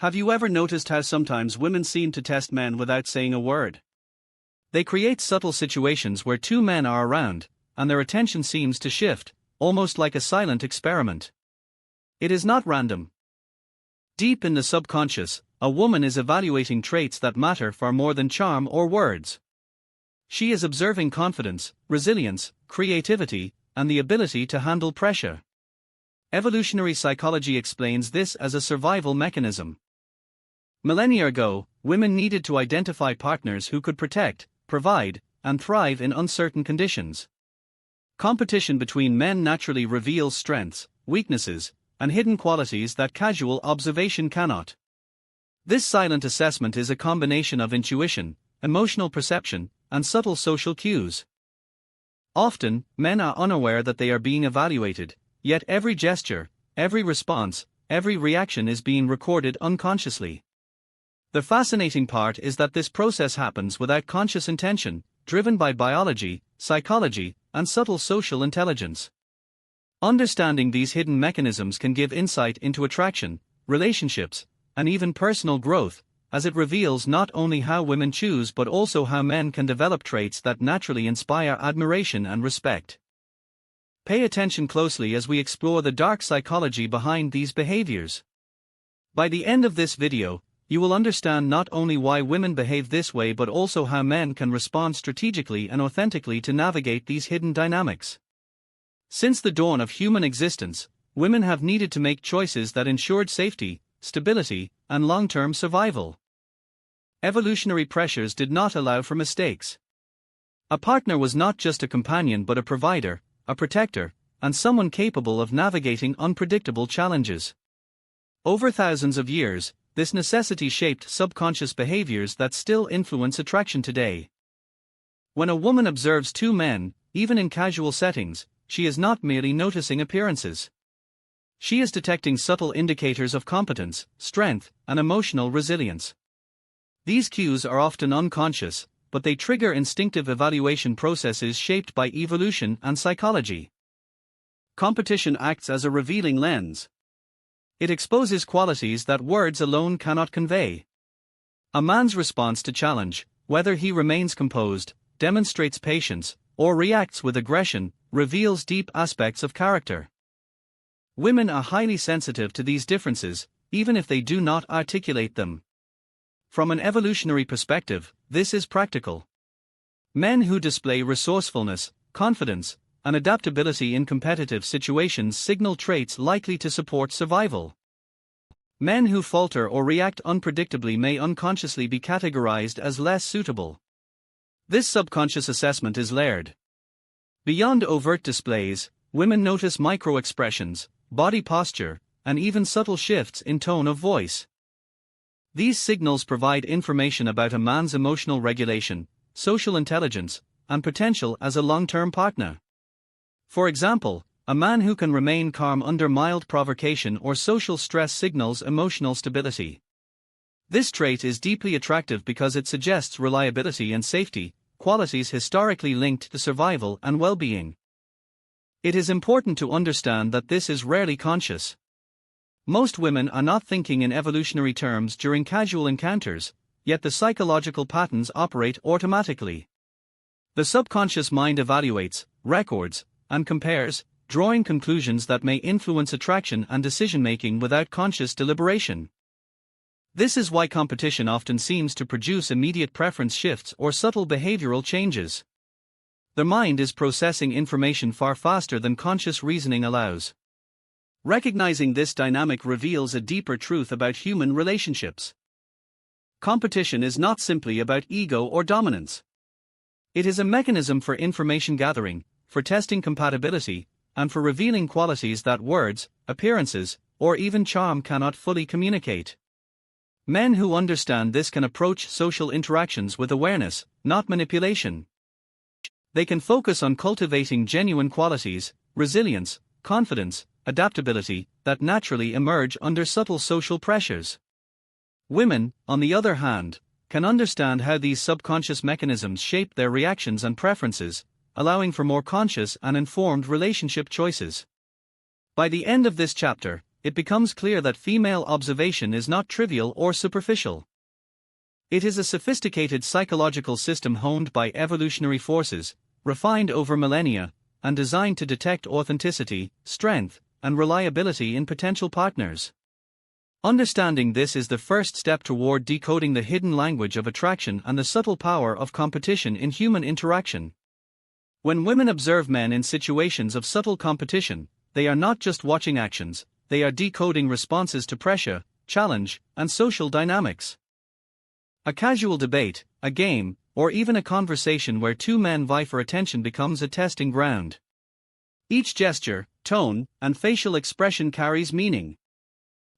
Have you ever noticed how sometimes women seem to test men without saying a word? They create subtle situations where two men are around, and their attention seems to shift, almost like a silent experiment. It is not random. Deep in the subconscious, a woman is evaluating traits that matter far more than charm or words. She is observing confidence, resilience, creativity, and the ability to handle pressure. Evolutionary psychology explains this as a survival mechanism. Millennia ago, women needed to identify partners who could protect, provide, and thrive in uncertain conditions. Competition between men naturally reveals strengths, weaknesses, and hidden qualities that casual observation cannot. This silent assessment is a combination of intuition, emotional perception, and subtle social cues. Often, men are unaware that they are being evaluated, yet every gesture, every response, every reaction is being recorded unconsciously. The fascinating part is that this process happens without conscious intention, driven by biology, psychology, and subtle social intelligence. Understanding these hidden mechanisms can give insight into attraction, relationships, and even personal growth, as it reveals not only how women choose but also how men can develop traits that naturally inspire admiration and respect. Pay attention closely as we explore the dark psychology behind these behaviors. By the end of this video, you will understand not only why women behave this way but also how men can respond strategically and authentically to navigate these hidden dynamics. Since the dawn of human existence, women have needed to make choices that ensured safety, stability, and long-term survival. Evolutionary pressures did not allow for mistakes. A partner was not just a companion but a provider, a protector, and someone capable of navigating unpredictable challenges. Over thousands of years, this necessity shaped subconscious behaviors that still influence attraction today. When a woman observes two men, even in casual settings, she is not merely noticing appearances. She is detecting subtle indicators of competence, strength, and emotional resilience. These cues are often unconscious, but they trigger instinctive evaluation processes shaped by evolution and psychology. Competition acts as a revealing lens. It exposes qualities that words alone cannot convey. A man's response to challenge, whether he remains composed, demonstrates patience, or reacts with aggression, reveals deep aspects of character. Women are highly sensitive to these differences, even if they do not articulate them. From an evolutionary perspective, this is practical. Men who display resourcefulness, confidence, and adaptability in competitive situations signal traits likely to support survival. Men who falter or react unpredictably may unconsciously be categorized as less suitable. This subconscious assessment is layered. Beyond overt displays, women notice micro-expressions, body posture, and even subtle shifts in tone of voice. These signals provide information about a man's emotional regulation, social intelligence, and potential as a long-term partner. For example, a man who can remain calm under mild provocation or social stress signals emotional stability. This trait is deeply attractive because it suggests reliability and safety, qualities historically linked to survival and well-being. It is important to understand that this is rarely conscious. Most women are not thinking in evolutionary terms during casual encounters, yet the psychological patterns operate automatically. The subconscious mind evaluates, records, and compares, drawing conclusions that may influence attraction and decision-making without conscious deliberation. This is why competition often seems to produce immediate preference shifts or subtle behavioral changes. The mind is processing information far faster than conscious reasoning allows. Recognizing this dynamic reveals a deeper truth about human relationships. Competition is not simply about ego or dominance. It is a mechanism for information gathering, for testing compatibility, and for revealing qualities that words, appearances, or even charm cannot fully communicate. Men who understand this can approach social interactions with awareness, not manipulation. They can focus on cultivating genuine qualities, resilience, confidence, adaptability, that naturally emerge under subtle social pressures. Women, on the other hand, can understand how these subconscious mechanisms shape their reactions and preferences, allowing for more conscious and informed relationship choices. By the end of this chapter, it becomes clear that female observation is not trivial or superficial. It is a sophisticated psychological system honed by evolutionary forces, refined over millennia, and designed to detect authenticity, strength, and reliability in potential partners. Understanding this is the first step toward decoding the hidden language of attraction and the subtle power of competition in human interaction. When women observe men in situations of subtle competition, they are not just watching actions, they are decoding responses to pressure, challenge, and social dynamics. A casual debate, a game, or even a conversation where two men vie for attention becomes a testing ground. Each gesture, tone, and facial expression carries meaning.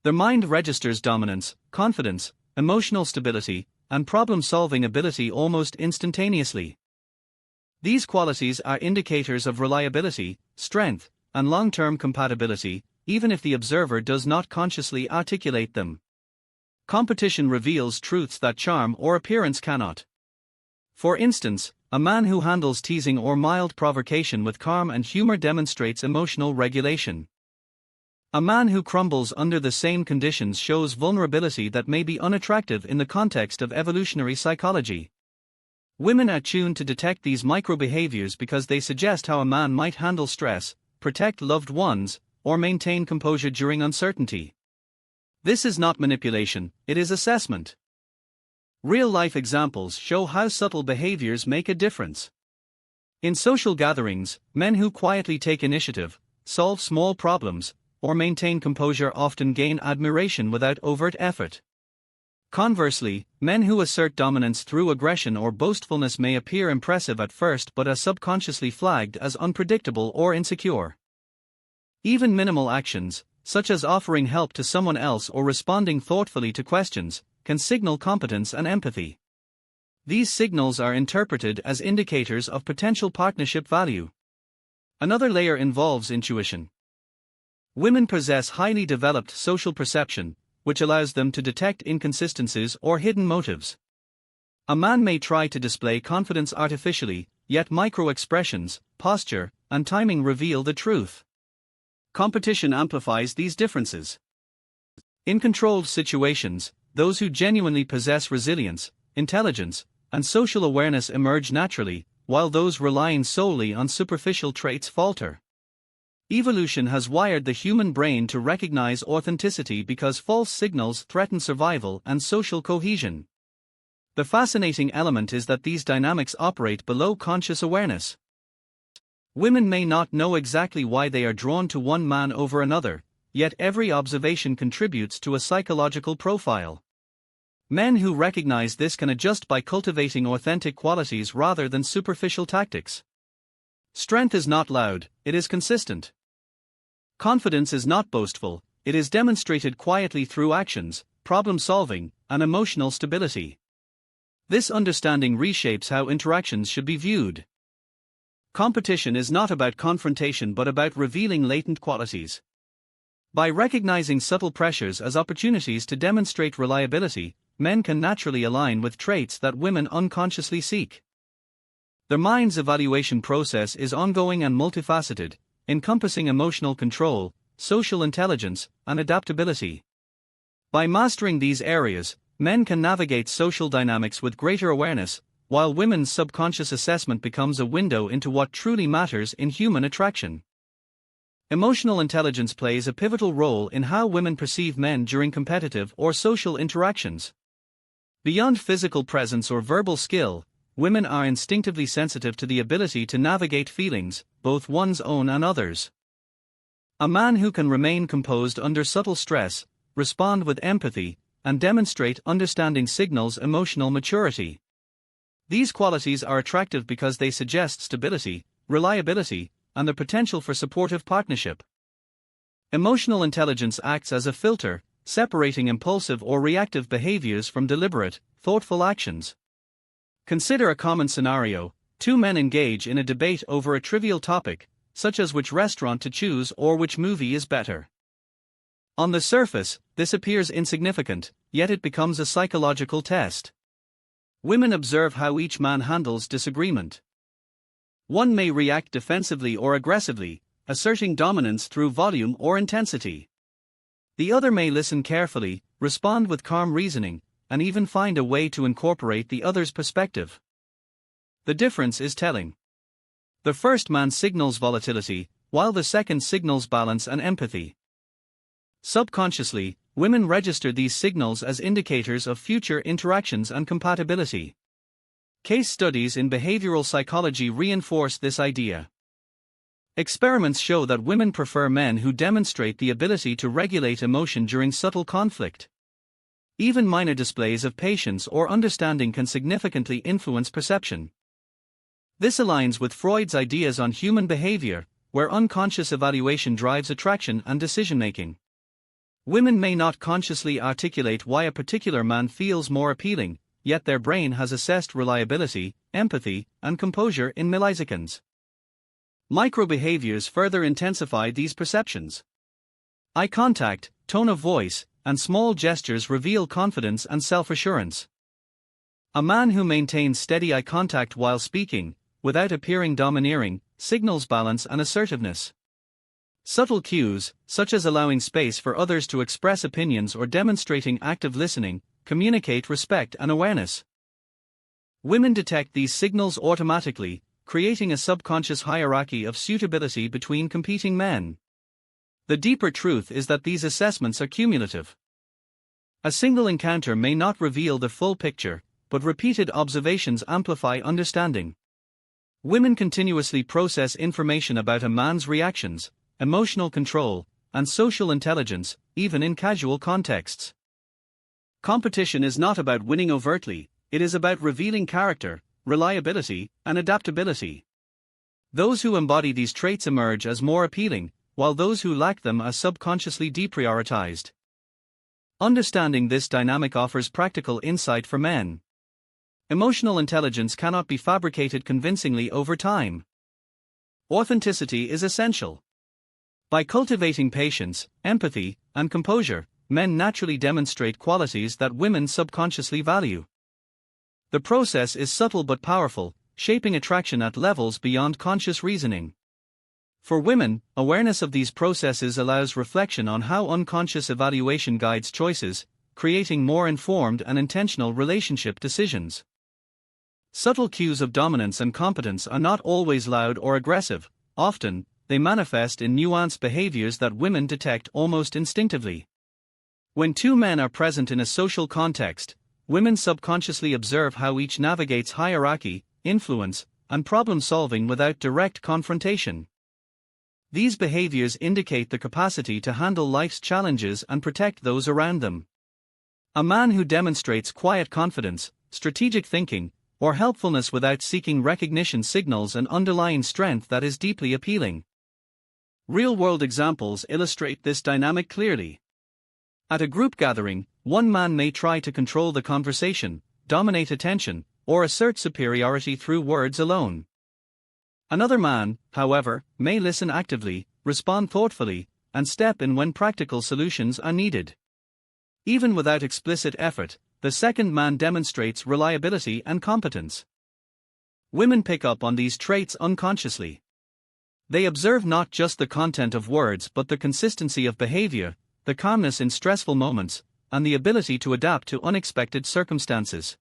Their mind registers dominance, confidence, emotional stability, and problem-solving ability almost instantaneously. These qualities are indicators of reliability, strength, and long-term compatibility, even if the observer does not consciously articulate them. Competition reveals truths that charm or appearance cannot. For instance, a man who handles teasing or mild provocation with calm and humor demonstrates emotional regulation. A man who crumbles under the same conditions shows vulnerability that may be unattractive in the context of evolutionary psychology. Women are tuned to detect these micro-behaviors because they suggest how a man might handle stress, protect loved ones, or maintain composure during uncertainty. This is not manipulation, it is assessment. Real-life examples show how subtle behaviors make a difference. In social gatherings, men who quietly take initiative, solve small problems, or maintain composure often gain admiration without overt effort. Conversely, men who assert dominance through aggression or boastfulness may appear impressive at first but are subconsciously flagged as unpredictable or insecure. Even minimal actions, such as offering help to someone else or responding thoughtfully to questions, can signal competence and empathy. These signals are interpreted as indicators of potential partnership value. Another layer involves intuition. Women possess highly developed social perception, which allows them to detect inconsistencies or hidden motives. A man may try to display confidence artificially, yet micro-expressions, posture, and timing reveal the truth. Competition amplifies these differences. In controlled situations, those who genuinely possess resilience, intelligence, and social awareness emerge naturally, while those relying solely on superficial traits falter. Evolution has wired the human brain to recognize authenticity because false signals threaten survival and social cohesion. The fascinating element is that these dynamics operate below conscious awareness. Women may not know exactly why they are drawn to one man over another, yet every observation contributes to a psychological profile. Men who recognize this can adjust by cultivating authentic qualities rather than superficial tactics. Strength is not loud, it is consistent. Confidence is not boastful, it is demonstrated quietly through actions, problem-solving, and emotional stability. This understanding reshapes how interactions should be viewed. Competition is not about confrontation but about revealing latent qualities. By recognizing subtle pressures as opportunities to demonstrate reliability, men can naturally align with traits that women unconsciously seek. Their mind's evaluation process is ongoing and multifaceted, encompassing emotional control, social intelligence, and adaptability. By mastering these areas, men can navigate social dynamics with greater awareness, while women's subconscious assessment becomes a window into what truly matters in human attraction. Emotional intelligence plays a pivotal role in how women perceive men during competitive or social interactions. Beyond physical presence or verbal skill, women are instinctively sensitive to the ability to navigate feelings, both one's own and others. A man who can remain composed under subtle stress, respond with empathy, and demonstrate understanding signals emotional maturity. These qualities are attractive because they suggest stability, reliability, and the potential for supportive partnership. Emotional intelligence acts as a filter, separating impulsive or reactive behaviors from deliberate, thoughtful actions. Consider a common scenario: two men engage in a debate over a trivial topic, such as which restaurant to choose or which movie is better. On the surface, this appears insignificant, yet it becomes a psychological test. Women observe how each man handles disagreement. One may react defensively or aggressively, asserting dominance through volume or intensity. The other may listen carefully, respond with calm reasoning, and even find a way to incorporate the other's perspective. The difference is telling. The first man signals volatility, while the second signals balance and empathy. Subconsciously, women register these signals as indicators of future interactions and compatibility. Case studies in behavioral psychology reinforce this idea. Experiments show that women prefer men who demonstrate the ability to regulate emotion during subtle conflict. Even minor displays of patience or understanding can significantly influence perception. This aligns with Freud's ideas on human behavior, where unconscious evaluation drives attraction and decision-making. Women may not consciously articulate why a particular man feels more appealing, yet their brain has assessed reliability, empathy, and composure in milliseconds. Micro-behaviors further intensify these perceptions. Eye contact, tone of voice, and small gestures reveal confidence and self-assurance. A man who maintains steady eye contact while speaking, without appearing domineering, signals balance and assertiveness. Subtle cues, such as allowing space for others to express opinions or demonstrating active listening, communicate respect and awareness. Women detect these signals automatically, creating a subconscious hierarchy of suitability between competing men. The deeper truth is that these assessments are cumulative. A single encounter may not reveal the full picture, but repeated observations amplify understanding. Women continuously process information about a man's reactions, emotional control, and social intelligence, even in casual contexts. Competition is not about winning overtly, it is about revealing character, reliability, and adaptability. Those who embody these traits emerge as more appealing, while those who lack them are subconsciously deprioritized. Understanding this dynamic offers practical insight for men. Emotional intelligence cannot be fabricated convincingly over time. Authenticity is essential. By cultivating patience, empathy, and composure, men naturally demonstrate qualities that women subconsciously value. The process is subtle but powerful, shaping attraction at levels beyond conscious reasoning. For women, awareness of these processes allows reflection on how unconscious evaluation guides choices, creating more informed and intentional relationship decisions. Subtle cues of dominance and competence are not always loud or aggressive, often, they manifest in nuanced behaviors that women detect almost instinctively. When two men are present in a social context, women subconsciously observe how each navigates hierarchy, influence, and problem-solving without direct confrontation. These behaviors indicate the capacity to handle life's challenges and protect those around them. A man who demonstrates quiet confidence, strategic thinking, or helpfulness without seeking recognition signals an underlying strength that is deeply appealing. Real-world examples illustrate this dynamic clearly. At a group gathering, one man may try to control the conversation, dominate attention, or assert superiority through words alone. Another man, however, may listen actively, respond thoughtfully, and step in when practical solutions are needed. Even without explicit effort, the second man demonstrates reliability and competence. Women pick up on these traits unconsciously. They observe not just the content of words but the consistency of behavior, the calmness in stressful moments, and the ability to adapt to unexpected circumstances.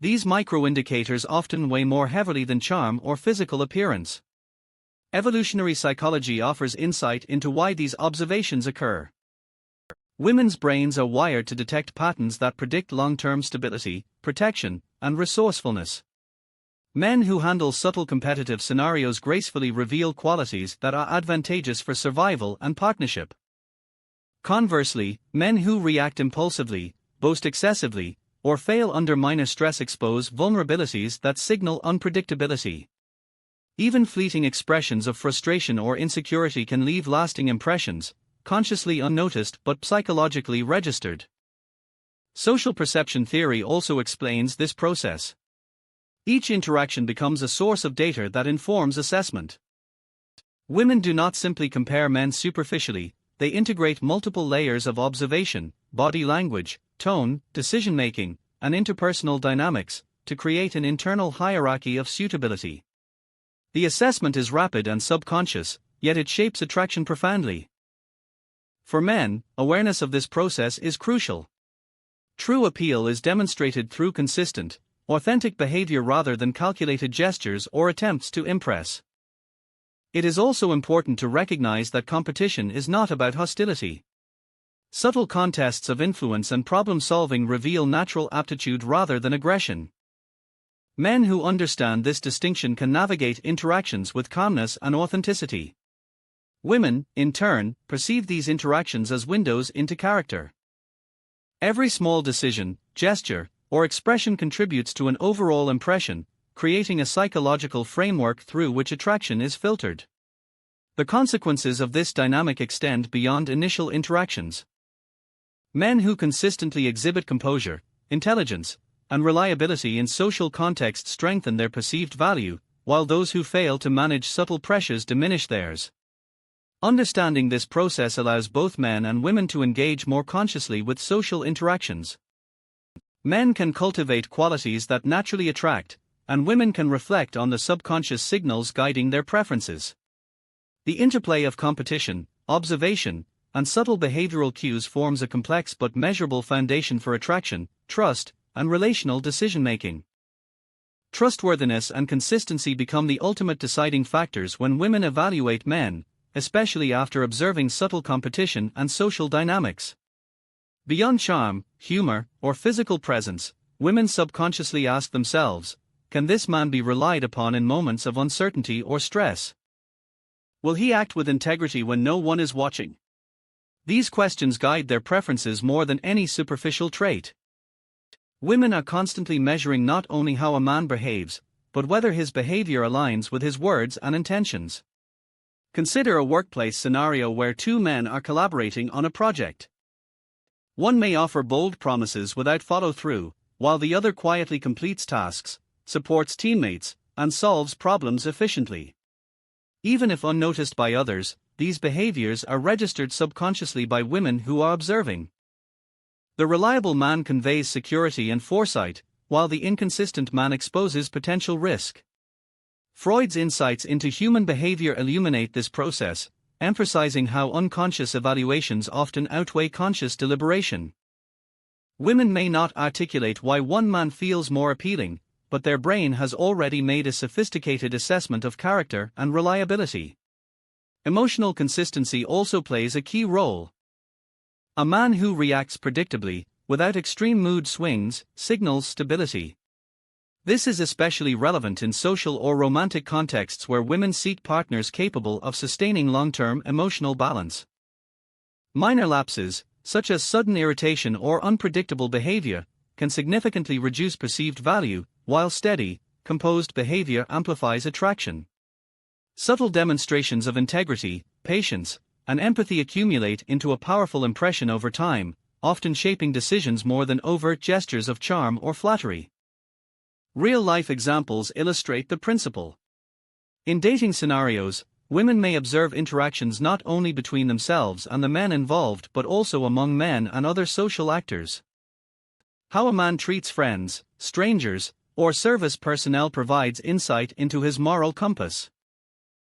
These micro-indicators often weigh more heavily than charm or physical appearance. Evolutionary psychology offers insight into why these observations occur. Women's brains are wired to detect patterns that predict long-term stability, protection, and resourcefulness. Men who handle subtle competitive scenarios gracefully reveal qualities that are advantageous for survival and partnership. Conversely, men who react impulsively, boast excessively, or fail under minor stress expose vulnerabilities that signal unpredictability. Even fleeting expressions of frustration or insecurity can leave lasting impressions, consciously unnoticed but psychologically registered. Social perception theory also explains this process. Each interaction becomes a source of data that informs assessment. Women do not simply compare men superficially, they integrate multiple layers of observation, body language, tone, decision-making, and interpersonal dynamics, to create an internal hierarchy of suitability. The assessment is rapid and subconscious, yet it shapes attraction profoundly. For men, awareness of this process is crucial. True appeal is demonstrated through consistent, authentic behavior rather than calculated gestures or attempts to impress. It is also important to recognize that competition is not about hostility. Subtle contests of influence and problem-solving reveal natural aptitude rather than aggression. Men who understand this distinction can navigate interactions with calmness and authenticity. Women, in turn, perceive these interactions as windows into character. Every small decision, gesture, or expression contributes to an overall impression, creating a psychological framework through which attraction is filtered. The consequences of this dynamic extend beyond initial interactions. Men who consistently exhibit composure, intelligence, and reliability in social context strengthen their perceived value, while those who fail to manage subtle pressures diminish theirs. Understanding this process allows both men and women to engage more consciously with social interactions. Men can cultivate qualities that naturally attract, and women can reflect on the subconscious signals guiding their preferences. The interplay of competition, observation, and subtle behavioral cues forms a complex but measurable foundation for attraction, trust, and relational decision-making. Trustworthiness and consistency become the ultimate deciding factors when women evaluate men, especially after observing subtle competition and social dynamics. Beyond charm, humor, or physical presence, women subconsciously ask themselves, can this man be relied upon in moments of uncertainty or stress? Will he act with integrity when no one is watching? These questions guide their preferences more than any superficial trait. Women are constantly measuring not only how a man behaves, but whether his behavior aligns with his words and intentions. Consider a workplace scenario where two men are collaborating on a project. One may offer bold promises without follow-through, while the other quietly completes tasks, supports teammates, and solves problems efficiently. Even if unnoticed by others, these behaviors are registered subconsciously by women who are observing. The reliable man conveys security and foresight, while the inconsistent man exposes potential risk. Freud's insights into human behavior illuminate this process, emphasizing how unconscious evaluations often outweigh conscious deliberation. Women may not articulate why one man feels more appealing, but their brain has already made a sophisticated assessment of character and reliability. Emotional consistency also plays a key role. A man who reacts predictably, without extreme mood swings, signals stability. This is especially relevant in social or romantic contexts where women seek partners capable of sustaining long-term emotional balance. Minor lapses, such as sudden irritation or unpredictable behavior, can significantly reduce perceived value, while steady, composed behavior amplifies attraction. Subtle demonstrations of integrity, patience, and empathy accumulate into a powerful impression over time, often shaping decisions more than overt gestures of charm or flattery. Real-life examples illustrate the principle. In dating scenarios, women may observe interactions not only between themselves and the men involved but also among men and other social actors. How a man treats friends, strangers, or service personnel provides insight into his moral compass.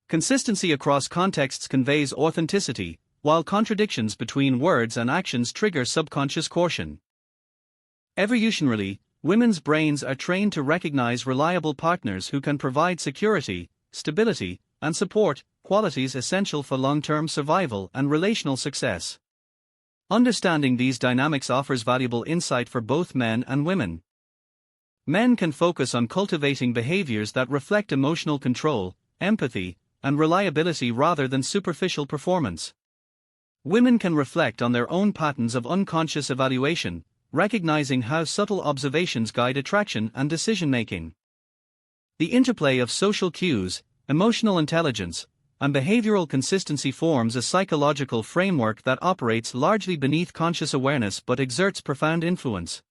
Consistency across contexts conveys authenticity, while contradictions between words and actions trigger subconscious caution. Evolutionarily, women's brains are trained to recognize reliable partners who can provide security, stability, and support, qualities essential for long-term survival and relational success. Understanding these dynamics offers valuable insight for both men and women. Men can focus on cultivating behaviors that reflect emotional control, empathy, and reliability rather than superficial performance. Women can reflect on their own patterns of unconscious evaluation, recognizing how subtle observations guide attraction and decision-making. The interplay of social cues, emotional intelligence, and behavioral consistency forms a psychological framework that operates largely beneath conscious awareness but exerts profound influence.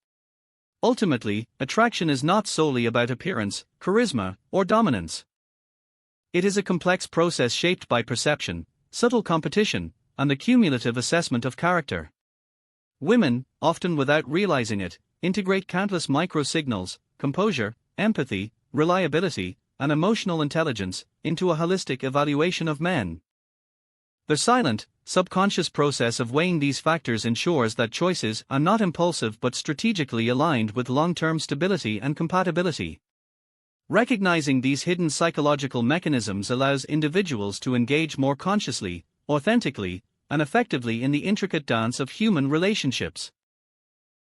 Ultimately, attraction is not solely about appearance, charisma, or dominance. It is a complex process shaped by perception, subtle competition, and the cumulative assessment of character. Women, often without realizing it, integrate countless micro-signals, composure, empathy, reliability, and emotional intelligence, into a holistic evaluation of men. The silent, subconscious process of weighing these factors ensures that choices are not impulsive but strategically aligned with long-term stability and compatibility. Recognizing these hidden psychological mechanisms allows individuals to engage more consciously, authentically, and effectively in the intricate dance of human relationships.